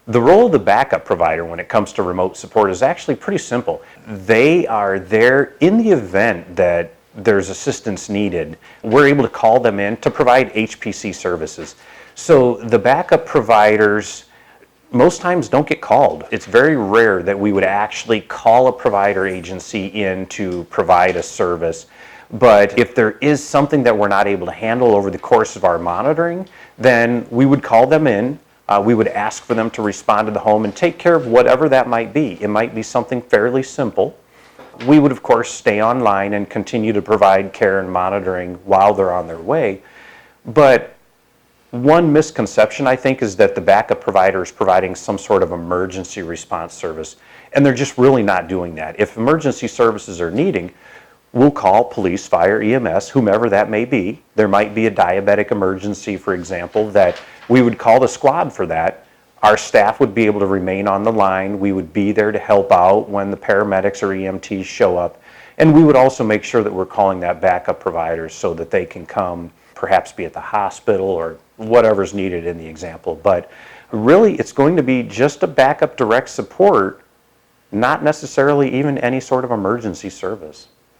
The role of the backup provider when it comes to remote support is actually pretty simple. They are there in the event that there's assistance needed. We're able to call them in to provide HPC services. So the backup providers most times don't get called. It's very rare that we would actually call a provider agency in to provide a service. But if there is something that we're not able to handle over the course of our monitoring, then we would call them in. We would ask for them to respond to the home and take care of whatever that might be. It might be something fairly simple. We would, of course, stay online and continue to provide care and monitoring while they're on their way. But one misconception, I think, is that the backup provider is providing some sort of emergency response service, and they're just really not doing that. If emergency services are needing, we'll call police, fire, EMS, whomever that may be. There might be a diabetic emergency, for example, that we would call the squad for that. Our staff would be able to remain on the line. We would be there to help out when the paramedics or EMTs show up. And we would also make sure that we're calling that backup provider so that they can come, perhaps be at the hospital or whatever's needed in the example. But really, it's going to be just a backup direct support, not necessarily even any sort of emergency service.